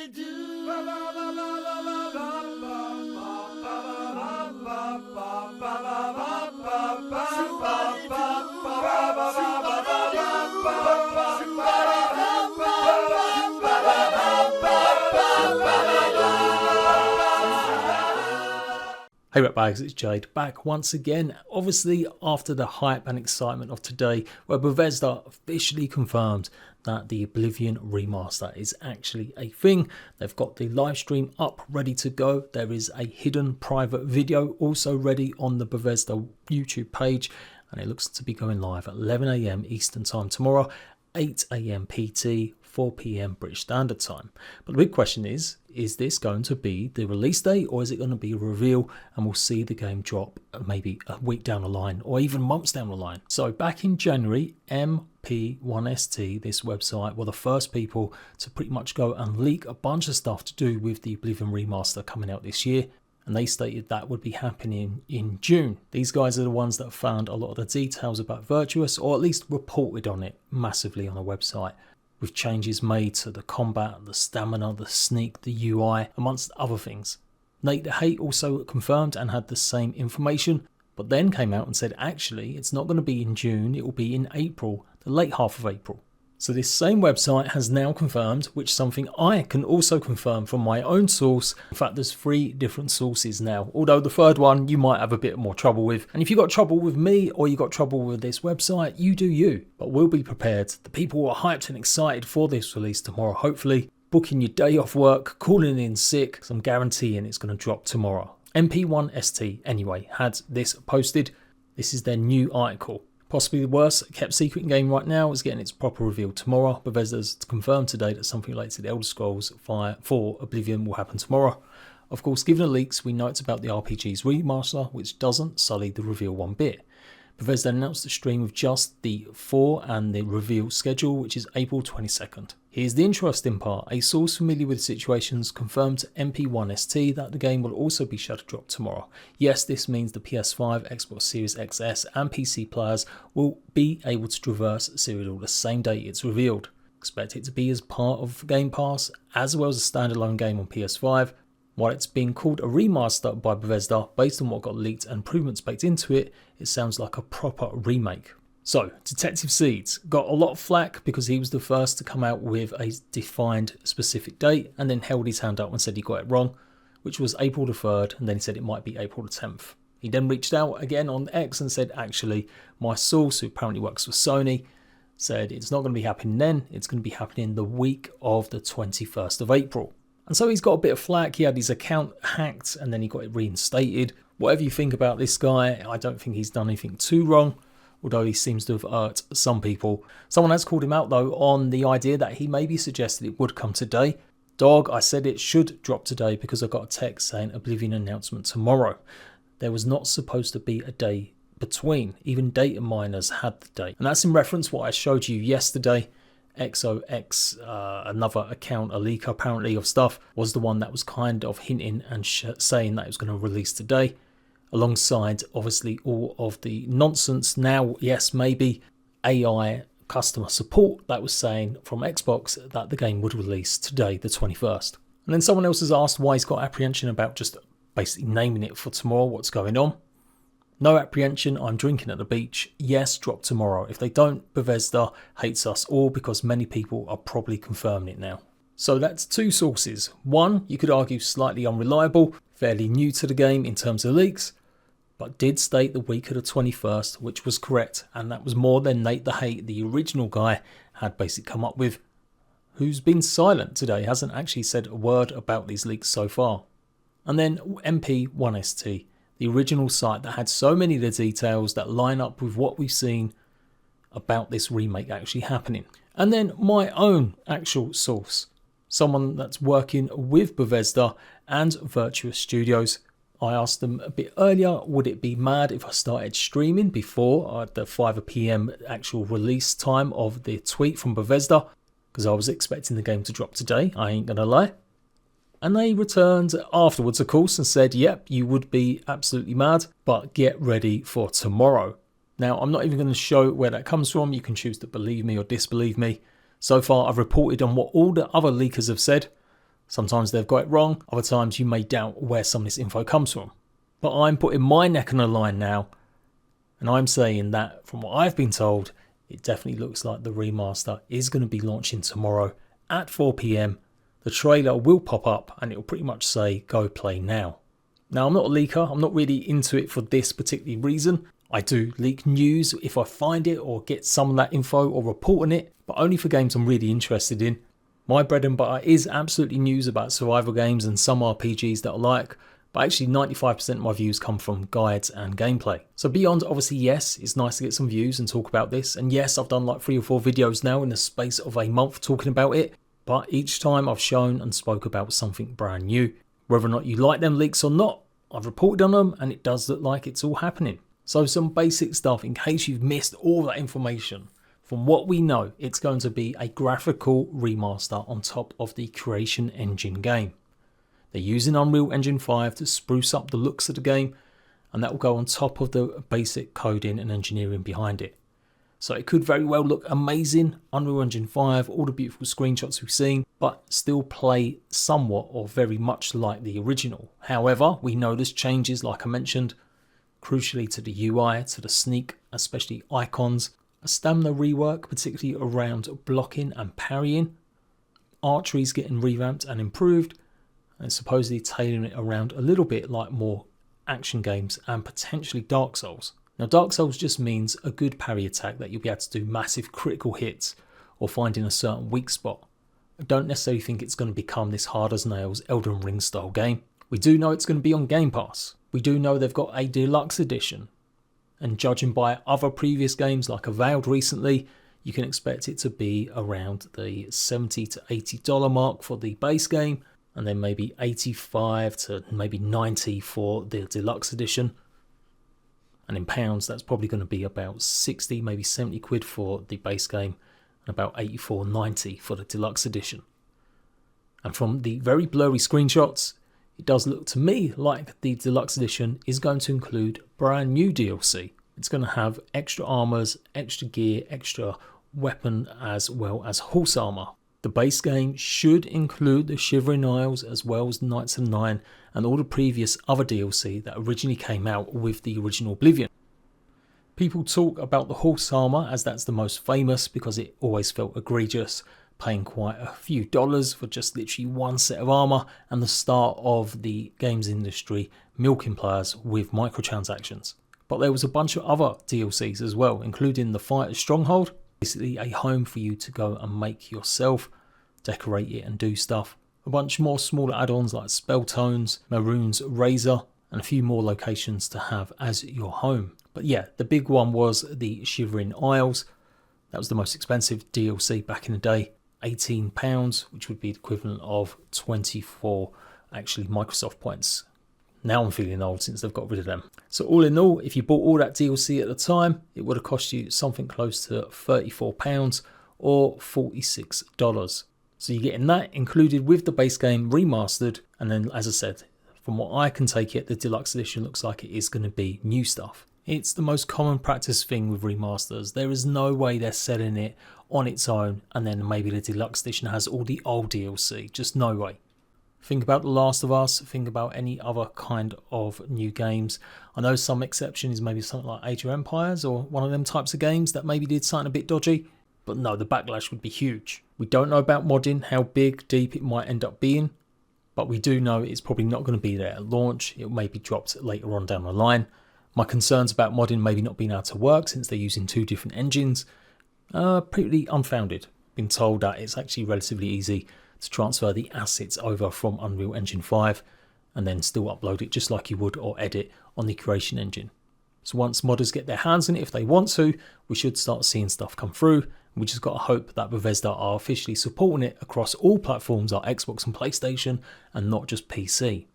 they do. Hey RATBAGGERS, it's Jade back once again, obviously after the hype and excitement of today where Bethesda officially confirmed that the Oblivion Remaster is actually a thing. They've got the live stream up ready to go. There is a hidden private video also ready on the Bethesda YouTube page, and it looks to be going live at 11 AM Eastern Time tomorrow, 8 AM PT, 4 PM British Standard Time. But the big question is this going to be the release date, or is it going to be a reveal and we'll see the game drop maybe a week down the line or even months down the line? So back in January, MP1ST, this website, were the first people to pretty much go and leak a bunch of stuff to do with the Oblivion Remaster coming out this year. And they stated that would be happening in June. These guys are the ones that found a lot of the details about Virtuous, or at least reported on it massively on the website, with changes made to the combat, the stamina, the sneak, the UI, amongst other things. Nate the Hate also confirmed and had the same information, but then came out and said actually it's not going to be in June, it will be in April, the late half of April. So this same website has now confirmed, which something I can also confirm from my own source. In fact, there's 3 different sources now, although the third one you might have a bit more trouble with. And if you got trouble with me or you got trouble with this website, you do you. But we'll be prepared. The people who are hyped and excited for this release tomorrow, hopefully, booking your day off work, calling in sick, because I'm guaranteeing it's going to drop tomorrow. MP1ST, anyway, had this posted. This is their new article. Possibly the worst kept secret in game right now is getting its proper reveal tomorrow. Bethesda's confirmed today that something related to the Elder Scrolls 4 Oblivion will happen tomorrow. Of course, given the leaks, we know it's about the RPG's remaster, which doesn't sully the reveal one bit. Bethesda announced the stream of just the 4 and the reveal schedule, which is April 22nd. Here's the interesting part. A source familiar with situations confirmed to MP1ST that the game will also be shadow dropped tomorrow. Yes, this means the PS5, Xbox Series XS and PC players will be able to traverse Cyrodiil the same day it's revealed. Expect it to be as part of Game Pass as well as a standalone game on PS5. While it's being called a remaster by Bethesda based on what got leaked and improvements baked into it, it sounds like a proper remake. So, Detective Seeds got a lot of flack because he was the first to come out with a defined specific date and then held his hand up and said he got it wrong, which was April the 3rd, and then he said it might be April the 10th. He then reached out again on X and said actually my source, who apparently works for Sony, said it's not going to be happening then, it's going to be happening the week of the 21st of April. And so he's got a bit of flack. He had his account hacked and then he got it reinstated. Whatever you think about this guy, I don't think he's done anything too wrong, although he seems to have hurt some people. Someone has called him out though on the idea that he maybe suggested it would come today. Dog, I said it should drop today because I got a text saying Oblivion announcement tomorrow. There was not supposed to be a day between. Even data miners had the date. And that's in reference to what I showed you yesterday. XOX, another account, a leaker apparently of stuff, was the one that was kind of hinting and saying that it was going to release today, alongside obviously all of the nonsense now, yes, maybe AI customer support that was saying from Xbox that the game would release today, the 21st. And then someone else has asked why he's got apprehension about just basically naming it for tomorrow, what's going on. No apprehension, I'm drinking at the beach. Yes, drop tomorrow. If they don't, Bethesda hates us all because many people are probably confirming it now. So that's 2 sources. One, you could argue slightly unreliable, fairly new to the game in terms of leaks, but did state the week of the 21st, which was correct. And that was more than Nate the Hate, the original guy, had basically come up with, who's been silent today, hasn't actually said a word about these leaks so far. And then MP1ST. The original site that had so many of the details that line up with what we've seen about this remake actually happening. And then my own actual source, someone that's working with Bethesda and Virtuous Studios. I asked them a bit earlier, would it be mad if I started streaming before the 5 PM actual release time of the tweet from Bethesda? Because I was expecting the game to drop today, I ain't gonna lie. And they returned afterwards, of course, and said, yep, you would be absolutely mad, but get ready for tomorrow. Now, I'm not even going to show where that comes from. You can choose to believe me or disbelieve me. So far, I've reported on what all the other leakers have said. Sometimes they've got it wrong, other times you may doubt where some of this info comes from. But I'm putting my neck on the line now, and I'm saying that from what I've been told, it definitely looks like the remaster is going to be launching tomorrow at 4 PM. The trailer will pop up and it will pretty much say go play now. Now, I'm not a leaker, I'm not really into it for this particular reason. I do leak news if I find it or get some of that info or report on it, but only for games I'm really interested in. My bread and butter is absolutely news about survival games and some RPGs that I like, but actually 95% of my views come from guides and gameplay. So beyond obviously, yes, it's nice to get some views and talk about this, and yes, I've done like 3 or 4 videos now in the space of a month talking about it, but each time I've shown and spoke about something brand new. Whether or not you like them leaks or not, I've reported on them and it does look like it's all happening. So some basic stuff in case you've missed all that information. From what we know, it's going to be a graphical remaster on top of the Creation Engine game. They're using Unreal Engine 5 to spruce up the looks of the game, and that will go on top of the basic coding and engineering behind it. So it could very well look amazing, Unreal Engine 5, all the beautiful screenshots we've seen, but still play somewhat or very much like the original. However, we know there's changes, like I mentioned, crucially to the UI, to the sneak, especially icons, a stamina rework, particularly around blocking and parrying. Archery's getting revamped and improved, and supposedly tailoring it around a little bit like more action games and potentially Dark Souls. Now, Dark Souls just means a good parry attack that you'll be able to do massive critical hits or finding a certain weak spot. I don't necessarily think it's going to become this hard as nails Elden Ring style game. We do know it's going to be on Game Pass. We do know they've got a deluxe edition. And judging by other previous games like Avowed recently, you can expect it to be around the $70 to $80 mark for the base game, and then maybe 85 to maybe 90 for the deluxe edition. And in pounds, that's probably going to be about 60, maybe 70 quid for the base game, and about 84.90 for the deluxe edition. And from the very blurry screenshots, it does look to me like the deluxe edition is going to include brand new DLC. It's going to have extra armors, extra gear, extra weapon, as well as horse armor. The base game should include the Shivering Isles as well as Knights of Nine and all the previous other DLC that originally came out with the original Oblivion. People talk about the horse armor as that's the most famous because it always felt egregious, paying quite a few dollars for just literally one set of armor, and the start of the games industry milking players with microtransactions. But there was a bunch of other DLCs as well, including the Fighter's Stronghold, basically a home for you to go and make yourself, decorate it and do stuff. A bunch more smaller add-ons like Spelltones, Maroon's Razor, and a few more locations to have as your home. But yeah, the big one was the Shivering Isles. That was the most expensive DLC back in the day, £18, which would be the equivalent of 24 actually Microsoft points. Now I'm feeling old since they've got rid of them. So all in all, if you bought all that DLC at the time, it would have cost you something close to £34 or $46. So you're getting that included with the base game remastered. And then, as I said, from what I can take it, the deluxe edition looks like it is going to be new stuff. It's the most common practice thing with remasters. There is no way they're selling it on its own and then maybe the deluxe edition has all the old DLC. Just no way. Think about The Last of Us, think about any other kind of new games. I know some exception is maybe something like Age of Empires or one of them types of games that maybe did something a bit dodgy. But no, the backlash would be huge. We don't know about modding, how big, deep it might end up being. But we do know it's probably not going to be there at launch. It may be dropped later on down the line. My concerns about modding maybe not being able to work since they're using 2 different engines are pretty unfounded. Been told that it's actually relatively easy to transfer the assets over from Unreal Engine 5 and then still upload it just like you would or edit on the Creation Engine. So once modders get their hands on it, if they want to, we should start seeing stuff come through. We just got to hope that Bethesda are officially supporting it across all platforms, like Xbox and PlayStation, and not just PC.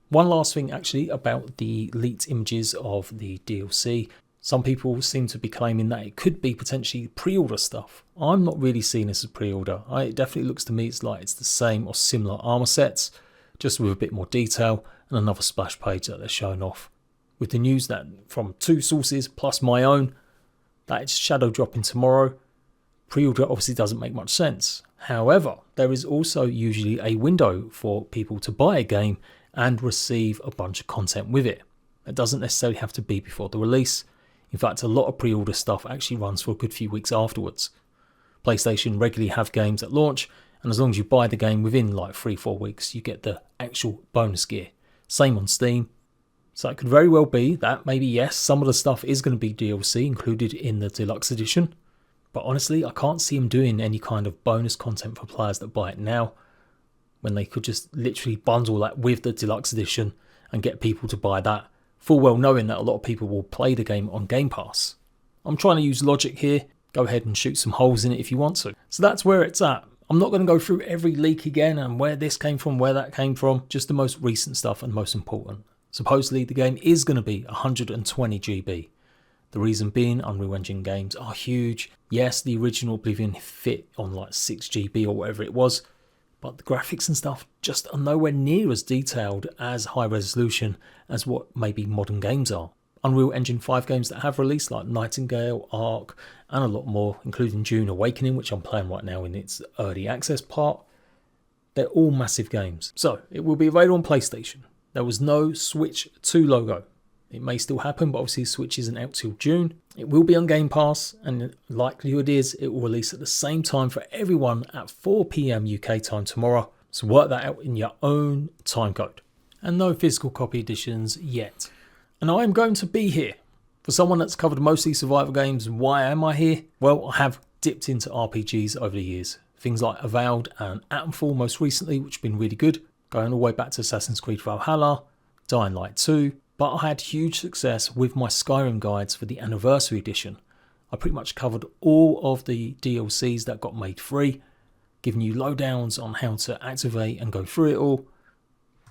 One last thing actually about the leaked images of the DLC. Some people seem to be claiming that it could be potentially pre-order stuff. I'm not really seeing this as pre-order. It definitely looks to me it's like it's the same or similar armor sets, just with a bit more detail and another splash page that they're showing off. With the news that from 2 sources plus my own, that it's shadow dropping tomorrow, pre-order obviously doesn't make much sense. However, there is also usually a window for people to buy a game and receive a bunch of content with it. It doesn't necessarily have to be before the release. In fact, a lot of pre-order stuff actually runs for a good few weeks afterwards. PlayStation regularly have games at launch, and as long as you buy the game within like 3-4 weeks, you get the actual bonus gear. Same on Steam. So it could very well be that maybe yes, some of the stuff is going to be DLC included in the deluxe edition. But honestly, I can't see them doing any kind of bonus content for players that buy it now, when they could just literally bundle that with the deluxe edition and get people to buy that, full well knowing that a lot of people will play the game on Game Pass. I'm trying to use logic here. Go ahead and shoot some holes in it if you want to. So that's where it's at. I'm not going to go through every leak again and where this came from, where that came from, just the most recent stuff and most important. Supposedly the game is going to be 120 GB. The reason being, Unreal Engine games are huge. Yes, the original Oblivion fit on like 6 GB or whatever it was, but the graphics and stuff just are nowhere near as detailed as high resolution as what maybe modern games are. Unreal Engine 5 games that have released like Nightingale, Ark, and a lot more, including Dune Awakening, which I'm playing right now in its early access part. They're all massive games. So it will be available on PlayStation. There was no Switch 2 logo. It may still happen, but obviously Switch isn't out till June. It will be on Game Pass, and the likelihood is it will release at the same time for everyone at 4 PM UK time tomorrow. So work that out in your own time code. And no physical copy editions yet. And I am going to be here. For someone that's covered mostly survival games, why am I here? Well, I have dipped into RPGs over the years. Things like Avowed and Atomfall most recently, which have been really good. Going all the way back to Assassin's Creed Valhalla, Dying Light 2. But I had huge success with my Skyrim guides for the Anniversary Edition. I pretty much covered all of the DLCs that got made free, giving you lowdowns on how to activate and go through it all.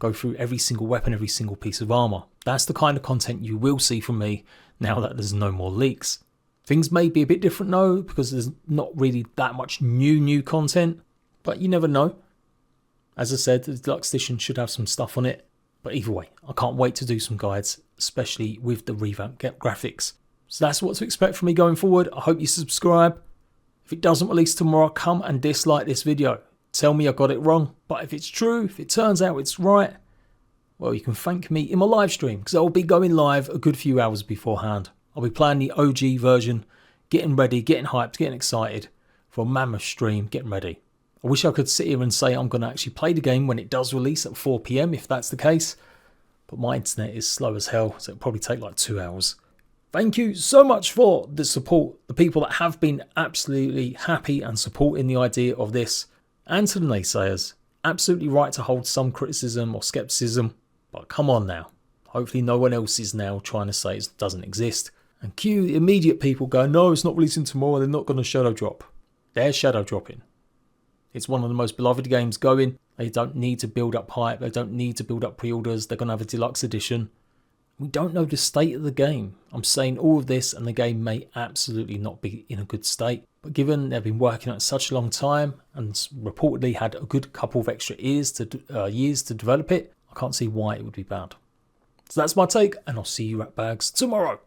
Go through every single weapon, every single piece of armor. That's the kind of content you will see from me now that there's no more leaks. Things may be a bit different though, because there's not really that much new content, but you never know. As I said, the deluxe edition should have some stuff on it, but either way, I can't wait to do some guides, especially with the revamped graphics. So that's what to expect from me going forward. I hope you subscribe. If it doesn't release tomorrow, come and dislike this video. Tell me I got it wrong, but if it's true, if it turns out it's right, well, you can thank me in my live stream, because I'll be going live a good few hours beforehand. I'll be playing the OG version, getting ready, getting hyped, getting excited for a mammoth stream, getting ready. I wish I could sit here and say I'm going to actually play the game when it does release at 4 PM, if that's the case, but my internet is slow as hell, so it'll probably take like 2 hours. Thank you so much for the support, the people that have been absolutely happy and supporting the idea of this. And to the naysayers, absolutely right to hold some criticism or skepticism, but come on now. Hopefully no one else is now trying to say it doesn't exist. And cue the immediate people going, no, it's not releasing tomorrow, they're not going to shadow drop. They're shadow dropping. It's one of the most beloved games going. They don't need to build up hype, they don't need to build up pre-orders, they're going to have a deluxe edition. We don't know the state of the game. I'm saying all of this and the game may absolutely not be in a good state. But given they've been working on it such a long time and reportedly had a good couple of extra years to develop it, I can't see why it would be bad. So that's my take, and I'll see you at Bags tomorrow.